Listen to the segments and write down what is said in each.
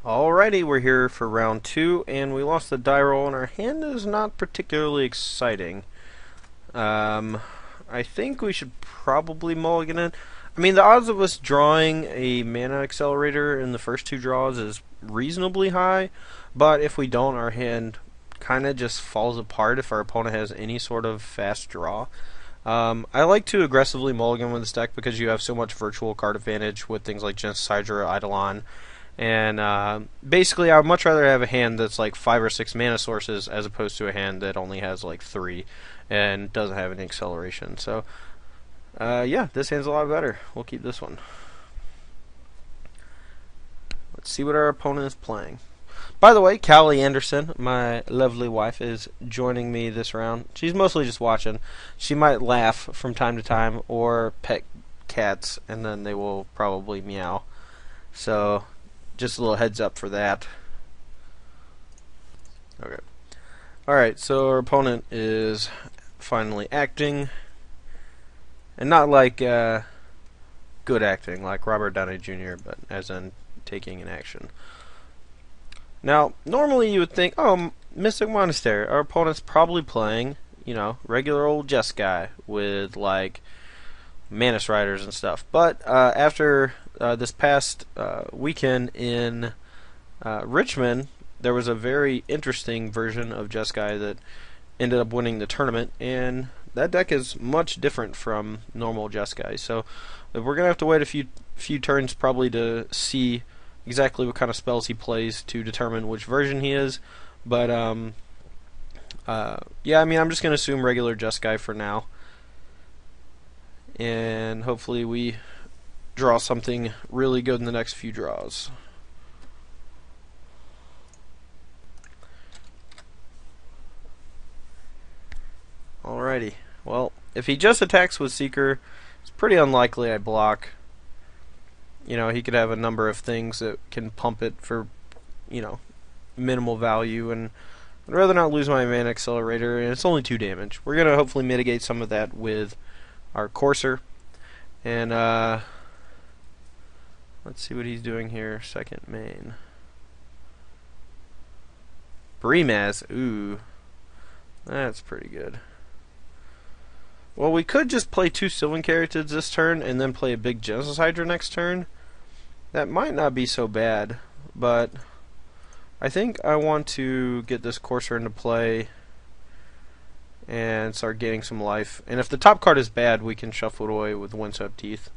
Alrighty, we're here for round two, and we lost the die roll, and our hand is not particularly exciting. Um, I think we should probably mulligan it. I mean, the odds of us drawing a mana accelerator in the first two draws is reasonably high, but if we don't, our hand kind of just falls apart if our opponent has any sort of fast draw. I like to aggressively mulligan with this deck because you have so much virtual card advantage with things like Genesis Hydra, Eidolon, and basically, I would much rather have a hand that's like 5 or 6 mana sources as opposed to a hand that only has like 3 and doesn't have any acceleration. So, yeah, this hand's a lot better. We'll keep this one. Let's see what our opponent is playing. By the way, Callie Anderson, my lovely wife, is joining me this round. She's mostly just watching. She might laugh from time to time or pet cats, and then they will probably meow. So, just a little heads up for that. Okay. Alright, so our opponent is finally acting. And not like good acting, like Robert Downey Jr., but as in taking an action. Now, normally you would think, oh, Mystic Monastery, our opponent's probably playing, regular old Jeskai with, like, Manus Riders and stuff. But after this past weekend in Richmond, there was a very interesting version of Jeskai that ended up winning the tournament, and that deck is much different from normal Jeskai. So we're gonna have to wait a few turns probably to see exactly what kind of spells he plays to determine which version he is. But yeah, I mean, I'm just gonna assume regular Jeskai for now, and hopefully we draw something really good in the next few draws. Alrighty. Well, if he just attacks with Seeker, it's pretty unlikely I block. He could have a number of things that can pump it for, minimal value, and I'd rather not lose my mana accelerator, and it's only 2 damage. We're going to hopefully mitigate some of that with our Courser. And, let's see what he's doing here. Second main. Breemaz. Ooh. That's pretty good. Well, we could just play 2 Sylvan Caryatids this turn and then play a big Genesis Hydra next turn. That might not be so bad, but I think I want to get this Courser into play and start getting some life. And if the top card is bad, we can shuffle it away with Windswept Teeth.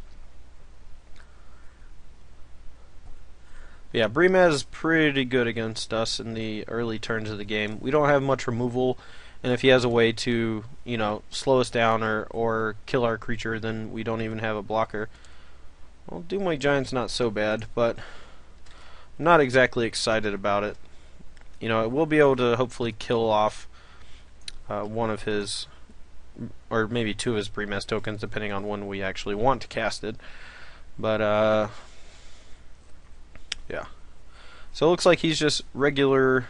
Yeah, Breemaz is pretty good against us in the early turns of the game. We don't have much removal, and if he has a way to, slow us down or kill our creature, then we don't even have a blocker. Well, Doomwake Giant's not so bad, but I'm not exactly excited about it. It will be able to hopefully kill off one of his, or maybe 2 of his Breemaz tokens, depending on when we actually want to cast it. But, yeah. So it looks like he's just regular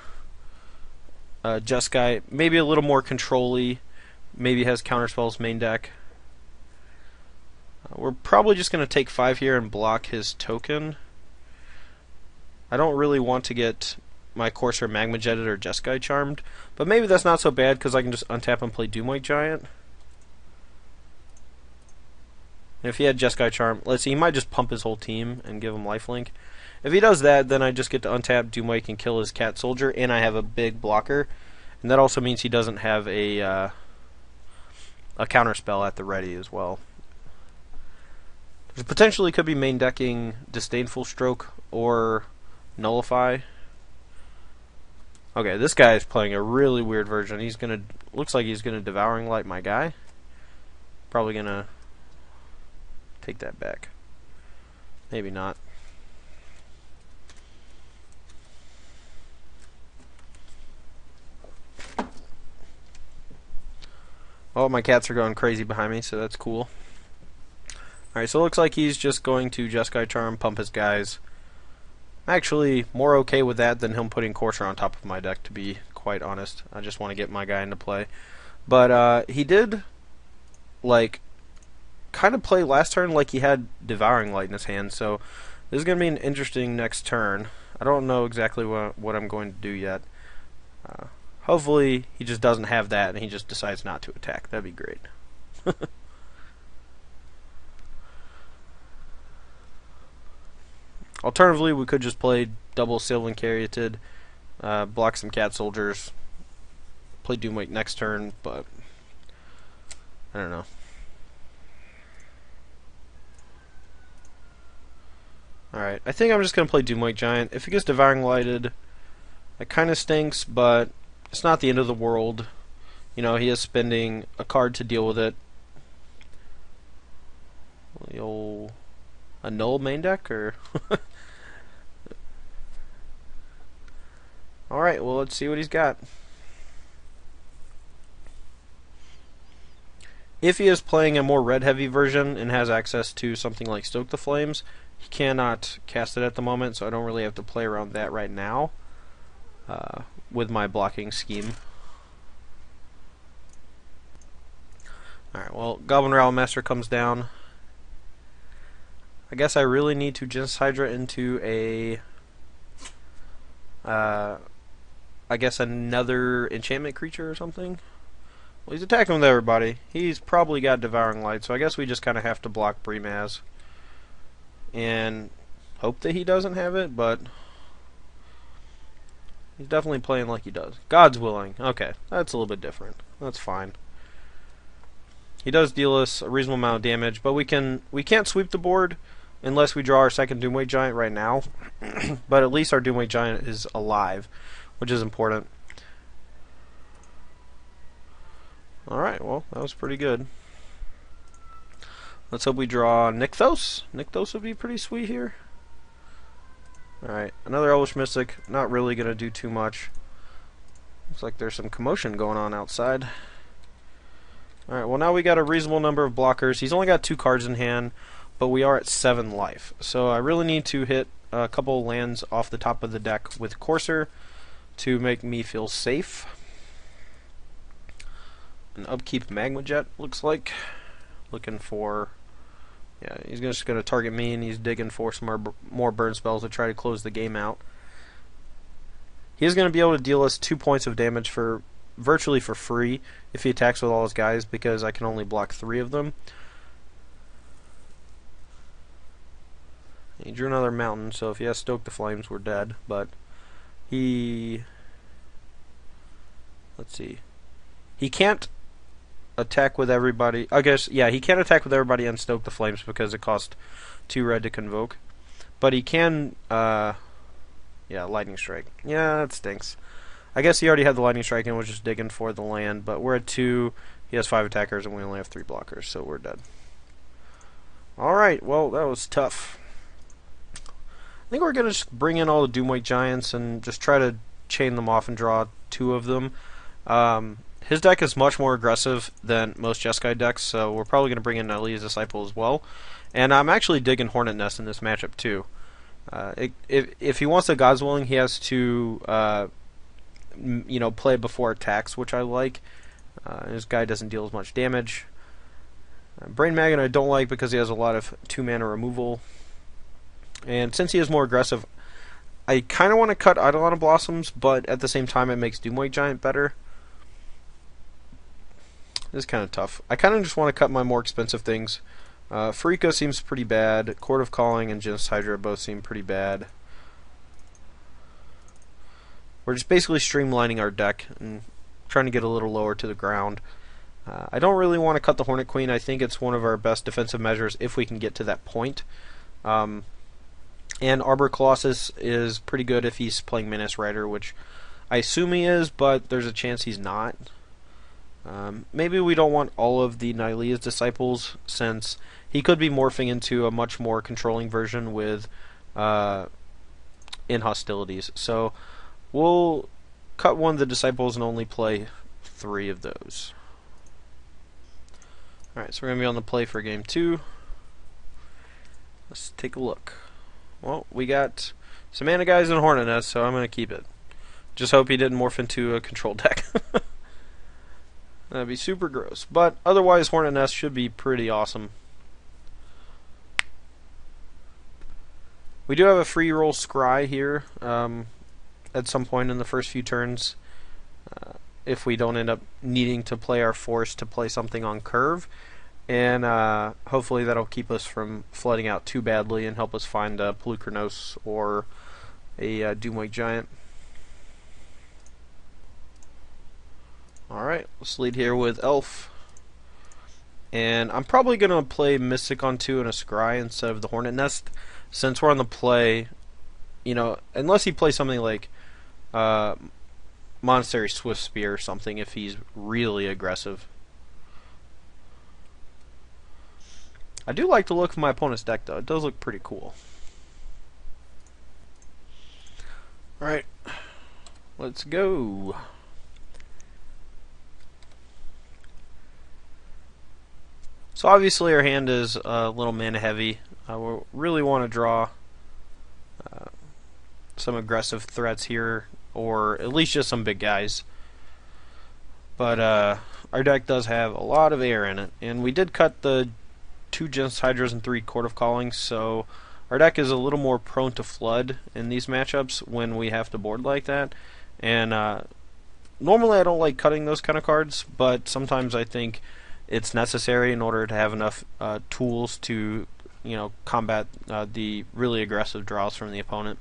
Jeskai, maybe a little more control-y, maybe has counterspells main deck. We're probably just going to take 5 here and block his token. I don't really want to get my Courser Magma Jetted or Jeskai Charmed, but maybe that's not so bad because I can just untap and play Doomwake Giant. And if he had Jeskai Charm, let's see, he might just pump his whole team and give him lifelink. If he does that, then I just get to untap Doomwake and kill his Cat Soldier, and I have a big blocker. And that also means he doesn't have a counterspell at the ready as well. There potentially could be main decking Disdainful Stroke or Nullify. Okay, this guy is playing a really weird version. Looks like he's gonna Devouring Light my guy. Probably gonna take that back. Maybe not. Oh, my cats are going crazy behind me, so that's cool. Alright, so it looks like he's just going to Jeskai Charm, pump his guys. I'm actually more okay with that than him putting Courser on top of my deck, to be quite honest. I just want to get my guy into play. But he did, kind of play last turn like he had Devouring Light in his hand, so this is going to be an interesting next turn. I don't know exactly what I'm going to do yet. Hopefully he just doesn't have that and he just decides not to attack. That'd be great. Alternatively, we could just play double Sylvan Caryatid, block some cat soldiers, play Doomwake next turn, but I don't know. Alright, I think I'm just going to play Doomwake Giant. If he gets Devouring Lighted, it kind of stinks, but it's not the end of the world. You know, he is spending a card to deal with it. The old Annul main deck, or... Alright, well, let's see what he's got. If he is playing a more red-heavy version and has access to something like Stoke the Flames, he cannot cast it at the moment, so I don't really have to play around that right now with my blocking scheme. Alright, well, Goblin Rally Master comes down. I guess I really need to Genesis Hydra into a... I guess another enchantment creature or something. Well, he's attacking with everybody. He's probably got Devouring Light, so I guess we just kind of have to block Brimaz. And hope that he doesn't have it, but he's definitely playing like he does. God's willing. Okay, that's a little bit different. That's fine. He does deal us a reasonable amount of damage, but we can't sweep the board unless we draw our second Doomwake Giant right now. But at least our Doomwake Giant is alive, which is important. Alright, well, that was pretty good. Let's hope we draw Nykthos. Nykthos would be pretty sweet here. Alright, another Elvish Mystic. Not really going to do too much. Looks like there's some commotion going on outside. Alright, well now we got a reasonable number of blockers. He's only got 2 cards in hand, but we are at 7 life. So I really need to hit a couple lands off the top of the deck with Courser to make me feel safe. An upkeep Magma Jet, looks like. Looking for... Yeah, he's just going to target me, and he's digging for some more burn spells to try to close the game out. He's going to be able to deal us 2 points of damage for virtually for free if he attacks with all his guys, because I can only block 3 of them. He drew another mountain, so if he has Stoke the Flames, we're dead. But he... Let's see. He can't attack with everybody. I guess, yeah, he can't attack with everybody and Stoke the Flames because it costs 2 red to convoke. But he can, yeah, Lightning Strike. Yeah, that stinks. I guess he already had the Lightning Strike and was just digging for the land, but we're at 2. He has 5 attackers and we only have 3 blockers, so we're dead. Alright, well, that was tough. I think we're going to just bring in all the Doomwake Giants and just try to chain them off and draw 2 of them. His deck is much more aggressive than most Jeskai decks, so we're probably going to bring in Nylea's Disciple as well. And I'm actually digging Hornet Nest in this matchup too. If he wants a God's Willing, he has to you know, play before attacks, which I like. His guy doesn't deal as much damage. Brain Magnet I don't like because he has a lot of 2-mana removal. And since he is more aggressive, I kind of want to cut Eidolon Blossoms, but at the same time it makes Doomwake Giant better. This is kind of tough. I kind of just want to cut my more expensive things. Pharika seems pretty bad. Court of Calling and Genesis Hydra both seem pretty bad. We're just basically streamlining our deck and trying to get a little lower to the ground. I don't really want to cut the Hornet Queen. I think it's one of our best defensive measures if we can get to that point. And Arbor Colossus is pretty good if he's playing Menace Rider, which I assume he is, but there's a chance he's not. Maybe we don't want all of the Nylea's Disciples, since he could be morphing into a much more controlling version with in hostilities. So we'll cut one of the Disciples and only play 3 of those. Alright, so we're going to be on the play for game 2. Let's take a look. Well, we got some mana guys and Hornet Nest, so I'm going to keep it. Just hope he didn't morph into a control deck. That'd be super gross. But otherwise, Hornet Nest should be pretty awesome. We do have a free roll scry here at some point in the first few turns if we don't end up needing to play our force to play something on curve. And hopefully that'll keep us from flooding out too badly and help us find a Pelucranos or a Doomwake Giant. Alright, let's lead here with Elf. And I'm probably going to play Mystic on 2 and a Scry instead of the Hornet Nest. Since we're on the play, you know, unless he plays something like Monastery Swift Spear or something if he's really aggressive. I do like the look of my opponent's deck though, it does look pretty cool. Alright, let's go. So obviously our hand is a little mana heavy. We really want to draw some aggressive threats here, or at least just some big guys. But our deck does have a lot of air in it, and we did cut the 2 Genesis Hydras and 3 Court of Calling, so our deck is a little more prone to flood in these matchups when we have to board like that. And normally I don't like cutting those kind of cards, but sometimes I think it's necessary in order to have enough tools to, you know, combat the really aggressive draws from the opponent.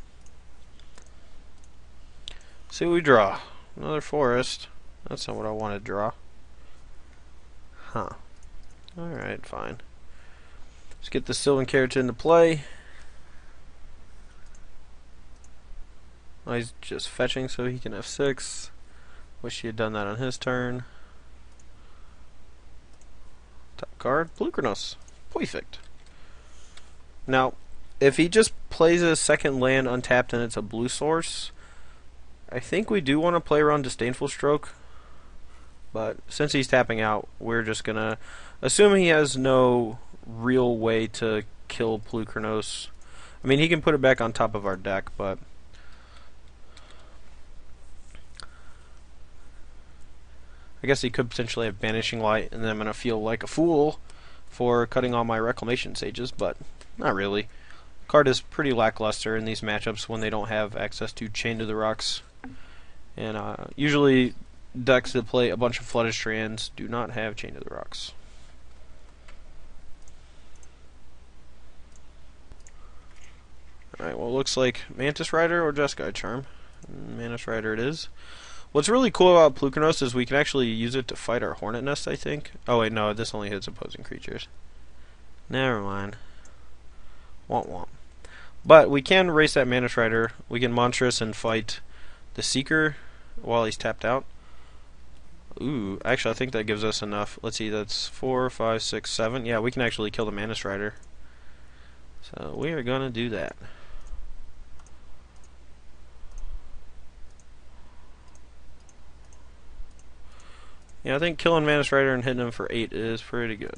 See what we draw. Another forest. That's not what I want to draw. Huh. Alright, fine. Let's get the Sylvan Keratin into play. Oh, he's just fetching so he can F6. Wish he had done that on his turn. Top card, Pelucranos. Perfect. Now, if he just plays a second land untapped and it's a blue source, I think we do want to play around Disdainful Stroke. But since he's tapping out, we're just going to assume he has no real way to kill Pelucranos. I mean, he can put it back on top of our deck, but I guess he could potentially have Banishing Light, and then I'm going to feel like a fool for cutting all my Reclamation Sages, but not really. The card is pretty lackluster in these matchups when they don't have access to Chain to the Rocks. And usually decks that play a bunch of Flooded Strands do not have Chain to the Rocks. Alright, well, it looks like Mantis Rider or Jeskai Charm. Mantis Rider it is. What's really cool about Pelucranos is we can actually use it to fight our Hornet Nest, I think. Oh wait, no, this only hits opposing creatures. Never mind. Womp womp. But we can race that Mantis Rider. We can Monstrous and fight the Seeker while he's tapped out. Ooh, actually I think that gives us enough. Let's see, that's 4, 5, 6, 7. Yeah, we can actually kill the Mantis Rider. So we are gonna do that. Yeah, I think killing Mantis Rider and hitting him for 8 is pretty good.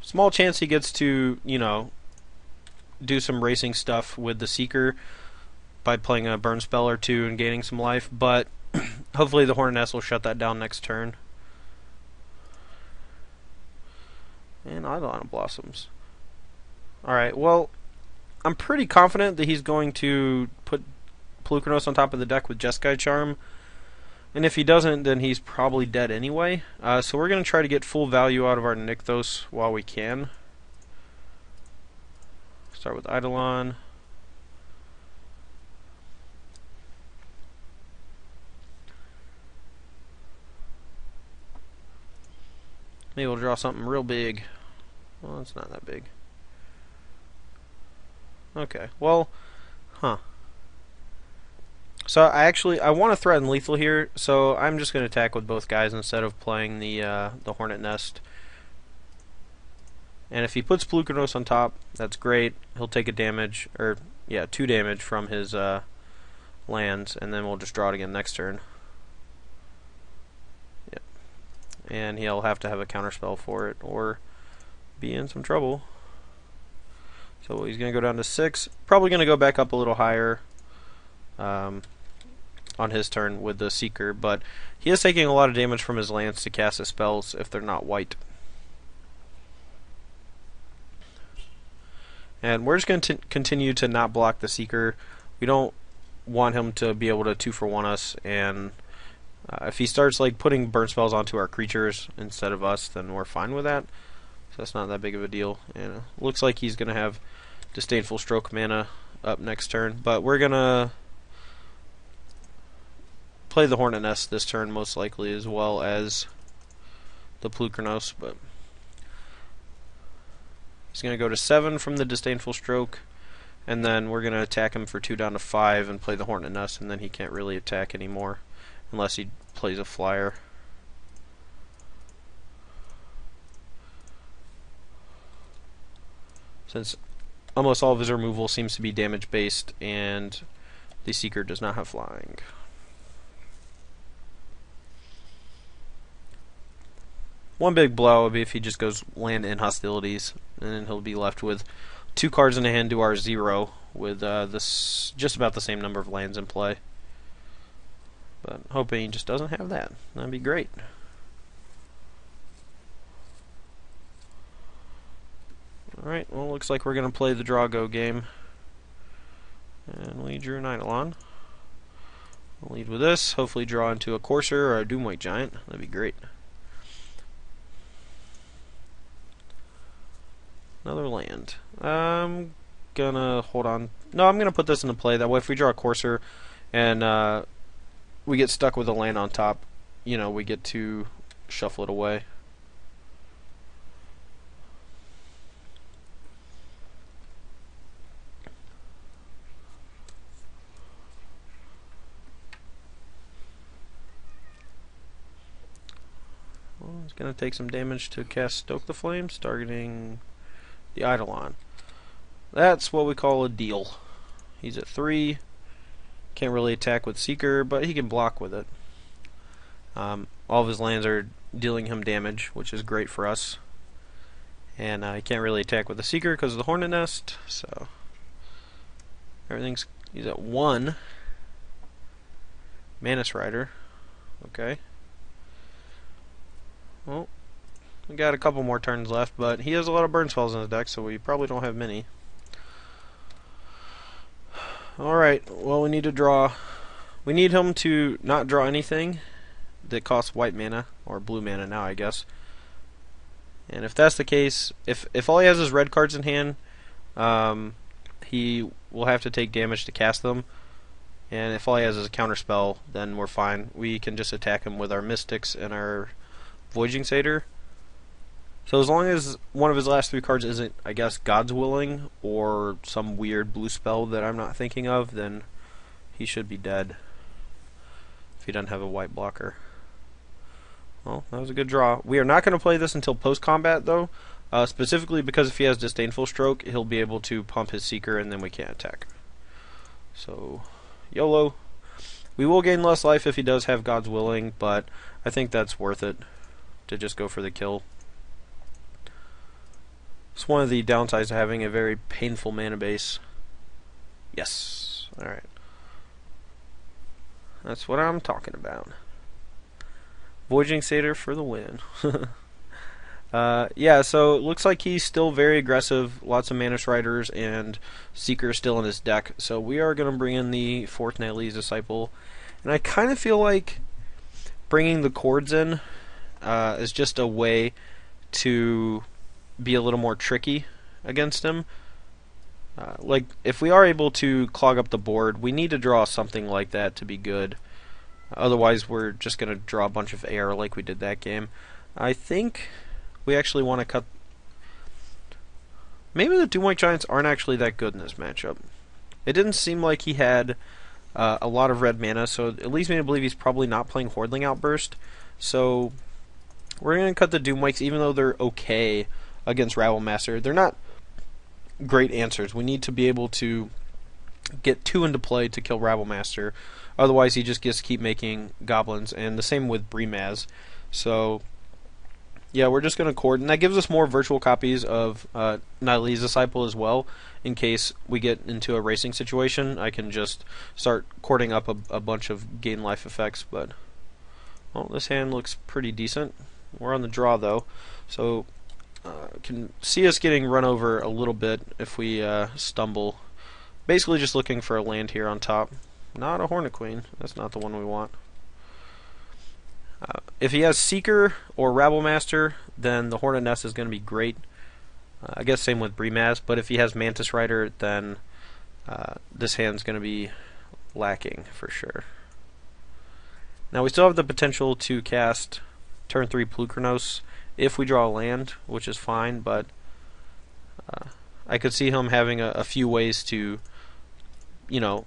Small chance he gets to, you know, do some racing stuff with the Seeker by playing a burn spell or 2 and gaining some life, but hopefully the Hornet Nest will shut that down next turn. And Eidolon Blossoms. Alright, well, I'm pretty confident that he's going to put Pelucranos on top of the deck with Jeskai Charm. And if he doesn't, then he's probably dead anyway. So we're going to try to get full value out of our Nykthos while we can. Start with Eidolon. Maybe we'll draw something real big. Well, it's not that big. Okay, well, So I want to threaten lethal here, so I'm just going to attack with both guys instead of playing the Hornet Nest. And if he puts Pelucranos on top, that's great. He'll take a damage, or yeah, 2 damage from his lands, and then we'll just draw it again next turn. Yep. And he'll have to have a counterspell for it, or be in some trouble. So he's going to go down to 6. Probably going to go back up a little higher on his turn with the Seeker, but he is taking a lot of damage from his lands to cast his spells if they're not white. And we're just going to continue to not block the Seeker. We don't want him to be able to 2-for-1 us, and if he starts like putting burn spells onto our creatures instead of us, then we're fine with that. So that's not that big of a deal. And it looks like he's going to have Disdainful Stroke mana up next turn, but we're going to play the Hornet Nest this turn most likely, as well as the Plukernos, but he's going to go to 7 from the Disdainful Stroke, and then we're going to attack him for 2 down to 5 and play the Hornet Nest, and then he can't really attack anymore unless he plays a flyer. Since almost all of his removal seems to be damage based, and the Seeker does not have flying. One big blow would be if he just goes land in hostilities, and then he'll be left with 2 cards in hand to our 0, with this just about the same number of lands in play. But hoping he just doesn't have that. That'd be great. Alright, well, looks like we're going to play the Draw-Go game. And we drew an Eidolon. We'll lead with this, hopefully draw into a Courser or a Doomwake Giant. That'd be great. Another land. I'm gonna hold on. No, I'm gonna put this into play. That way, if we draw a Courser and we get stuck with a land on top, you know, we get to shuffle it away. Well, it's gonna take some damage to cast Stoke the Flames, targeting the Eidolon. That's what we call a deal. He's at 3. Can't really attack with Seeker, but he can block with it. All of his lands are dealing him damage, which is great for us. And he can't really attack with the Seeker because of the Hornet Nest, so he's at 1. Manus Rider. Okay. Well, we got a couple more turns left, but he has a lot of burn spells in his deck, so we probably don't have many. Alright, well, we need to draw. We need him to not draw anything that costs white mana, or blue mana now, I guess. And if that's the case, if all he has is red cards in hand, he will have to take damage to cast them. And if all he has is a counterspell, then we're fine. We can just attack him with our Mystics and our Voyaging Satyr. So as long as one of his last 3 cards isn't, I guess, God's Willing or some weird blue spell that I'm not thinking of, then he should be dead if he doesn't have a white blocker. Well, that was a good draw. We are not going to play this until post-combat, though, specifically because if he has Disdainful Stroke, he'll be able to pump his Seeker and then we can't attack. So, YOLO. We will gain less life if he does have God's Willing, but I think that's worth it to just go for the kill. It's one of the downsides to having a very painful mana base. Yes. Alright. That's what I'm talking about. Voyaging Satyr for the win. Yeah, so it looks like he's still very aggressive. Lots of Manus Riders and Seekers still in his deck. So we are going to bring in the 4th Nightly's Disciple. And I kind of feel like bringing the Chords in is just a way to be a little more tricky against him. Like, if we are able to clog up the board, we need to draw something like that to be good. Otherwise, we're just going to draw a bunch of air like we did that game. I think we actually want to cut... Maybe the Doomwake Giants aren't actually that good in this matchup. It didn't seem like he had a lot of red mana, so it leads me to believe he's probably not playing Hordling Outburst. So we're going to cut the Doomwakes, even though they're okay against Rabblemaster. They're not great answers. We need to be able to get 2 into play to kill Rabblemaster. Otherwise, he just gets to keep making goblins, and the same with Brimaz. So, yeah, we're just going to Chord, and that gives us more virtual copies of Nightly's Disciple as well. In case we get into a racing situation, I can just start cording up a bunch of gain life effects. But, well, this hand looks pretty decent. We're on the draw, though. So, can see us getting run over a little bit if we stumble. Basically just looking for a land here on top. Not a Hornet Queen. That's not the one we want. If he has Seeker or Rabble Master, then the Hornet Nest is going to be great. I guess same with Bremaz, but if he has Mantis Rider, then this hand's going to be lacking for sure. Now we still have the potential to cast turn 3 Plukernos if we draw a land, which is fine, but I could see him having a few ways to, you know,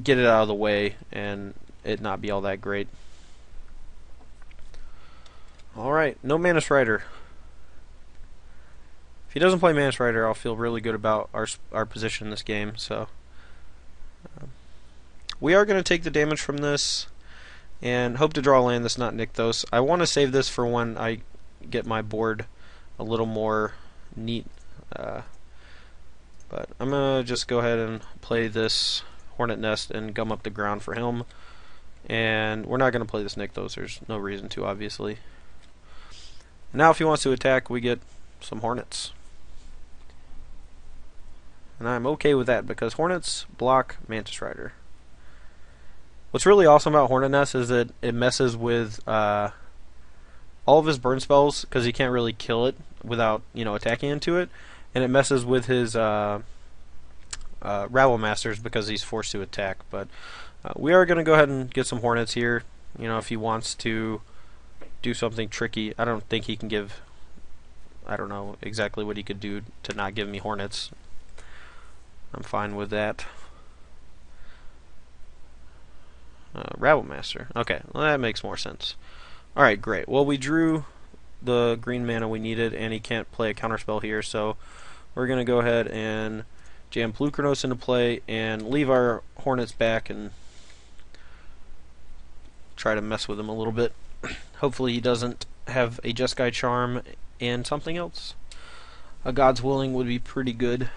get it out of the way and it not be all that great. Alright, no Mantis Rider. If he doesn't play Mantis Rider, I'll feel really good about our position in this game. So we are going to take the damage from this and hope to draw a land that's not Nykthos. I want to save this for when I get my board a little more neat. But I'm going to just go ahead and play this Hornet Nest and gum up the ground for him. And we're not going to play this Nykthos. There's no reason to, obviously. Now if he wants to attack, we get some Hornets. And I'm okay with that because Hornets block Mantis Rider. What's really awesome about Hornet Nest is that it messes with all of his burn spells because he can't really kill it without, you know, attacking into it. And it messes with his Rabble Masters because he's forced to attack. But we are going to go ahead and get some Hornets here. You know, if he wants to do something tricky. I don't think he can give, I don't know exactly what he could do to not give me Hornets. I'm fine with that. Rabble Master. Okay, well, that makes more sense. Alright, great. Well, we drew the green mana we needed, and he can't play a counterspell here, so we're going to go ahead and jam Plukernos into play and leave our Hornets back and try to mess with him a little bit. Hopefully he doesn't have a Jeskai Charm and something else. A God's Willing would be pretty good.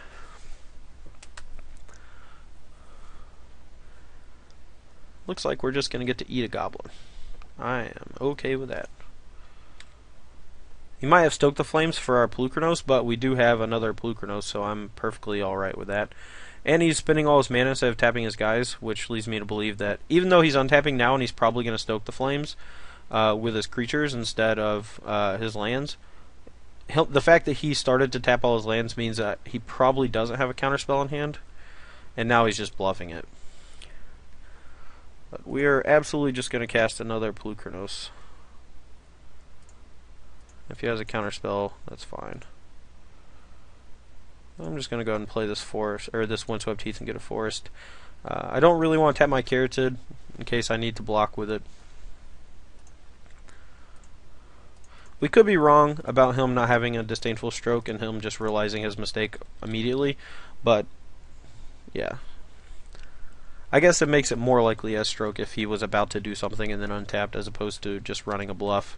Looks like we're just going to get to eat a goblin. I am okay with that. He might have stoked the flames for our Plukernos, but we do have another Plukernos, so I'm perfectly alright with that. And he's spending all his mana instead of tapping his guys, which leads me to believe that even though he's untapping now and he's probably going to stoke the flames with his creatures instead of his lands, the fact that he started to tap all his lands means that he probably doesn't have a counterspell in hand, and now he's just bluffing it. But we are absolutely just going to cast another Plukernos. If he has a counterspell, that's fine. I'm just going to go ahead and play this forest, or this Windswept Heath and get a forest. I don't really want to tap my Caryatid in case I need to block with it. We could be wrong about him not having a Disdainful Stroke and him just realizing his mistake immediately, but yeah. I guess it makes it more likely as Stroke if he was about to do something and then untapped as opposed to just running a bluff.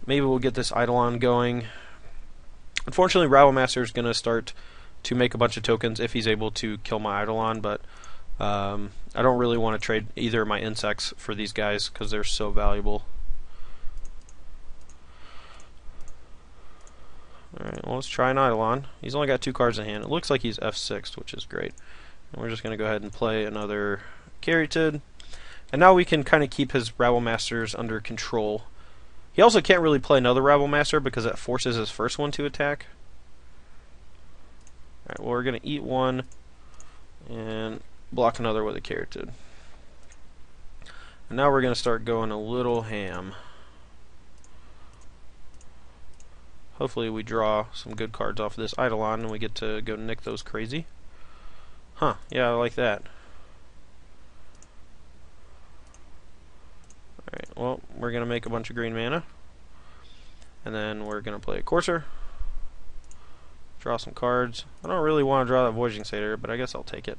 Maybe we'll get this Eidolon going. Unfortunately, Rabble Master is going to start to make a bunch of tokens if he's able to kill my Eidolon, but I don't really want to trade either of my insects for these guys because they're so valuable. Alright, well, let's try an Eidolon. He's only got 2 cards in hand. It looks like he's F6'd, which is great. And we're just going to go ahead and play another Caryatid. And now we can kind of keep his Rabble Masters under control. He also can't really play another Rabble Master because that forces his first one to attack. Alright, well, we're going to eat one and block another with a Caryatid. And now we're going to start going a little ham. Hopefully we draw some good cards off of this Eidolon and we get to go Nykthos crazy. Huh, yeah, I like that. Alright, well, we're going to make a bunch of green mana. And then we're going to play a Courser. Draw some cards. I don't really want to draw that Voyaging Satyr, but I guess I'll take it.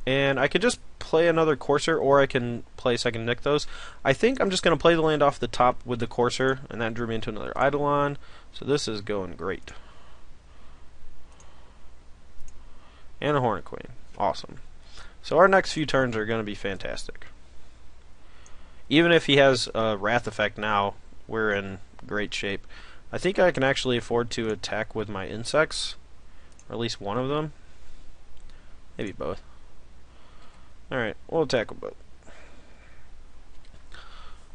And I could just play another Courser, or I can play a second Nykthos. I think I'm just going to play the land off the top with the Courser, and that drew me into another Eidolon. So this is going great. And a Hornet Queen. Awesome. So our next few turns are going to be fantastic. even if he has a Wrath effect now, we're in great shape. I think I can actually afford to attack with my insects, or at least one of them. Maybe both. Alright, we'll attack with both.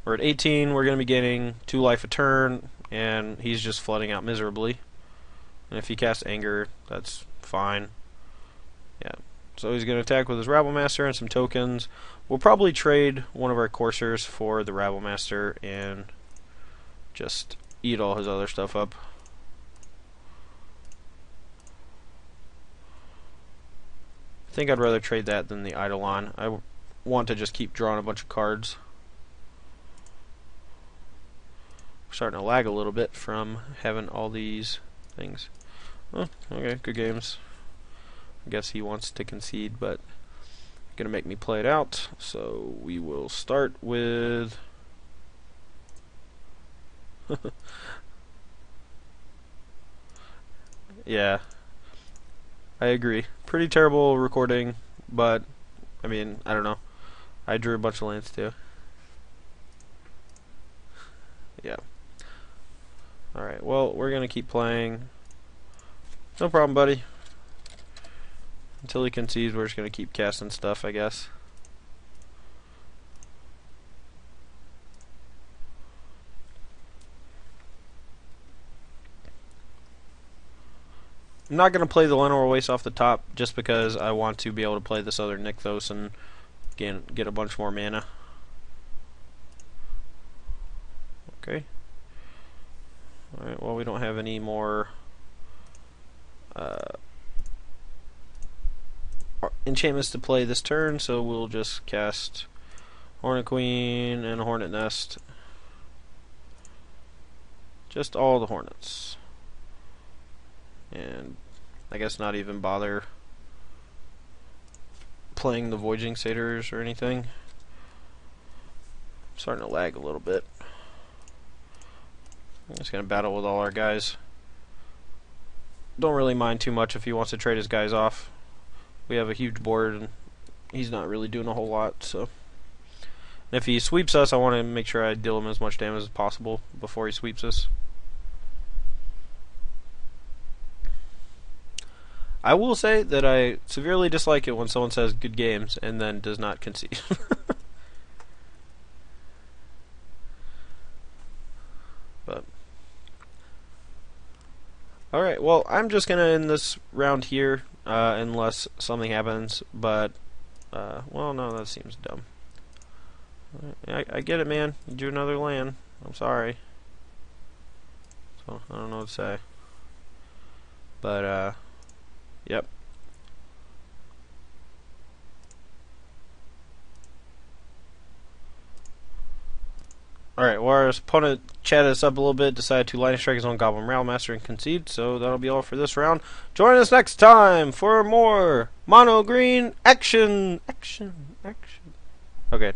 We're at 18, we're going to be getting 2 life a turn, and he's just flooding out miserably. And if he casts Anger, that's fine. Yeah. So he's going to attack with his Rabble Master and some tokens. We'll probably trade one of our coursers for the Rabble Master and just eat all his other stuff up. I think I'd rather trade that than the Eidolon. I want to just keep drawing a bunch of cards. We're starting to lag a little bit from having all these things. Oh, okay, good games. I guess he wants to concede, but gonna make me play it out. So we will start with yeah, I agree. Pretty terrible recording, but I mean, I don't know. I drew a bunch of lands too. Yeah. Alright, well, we're gonna keep playing. No problem, buddy. Until he concedes, we're just gonna keep casting stuff, I guess. I'm not going to play the Lenore Waste off the top just because I want to be able to play this other Nykthos and get a bunch more mana. Okay. Alright, well, we don't have any more enchantments to play this turn, so we'll just cast Hornet Queen and a Hornet Nest. Just all the Hornets. And I guess not even bother playing the Voyaging Satyrs or anything. I'm starting to lag a little bit. I'm just going to battle with all our guys. Don't really mind too much if he wants to trade his guys off. We have a huge board and he's not really doing a whole lot, so. And if he sweeps us, I want to make sure I deal him as much damage as possible before he sweeps us. I will say that I severely dislike it when someone says good games and then does not concede. But alright, well, I'm just going to end this round here unless something happens, but well, no, that seems dumb. I get it, man. You drew another land. I'm sorry. So, I don't know what to say. But, yep. Alright, well, our opponent chatted us up a little bit, decided to lightning strike his own Goblin Rabble Master and concede, so that'll be all for this round. Join us next time for more mono green action. Okay.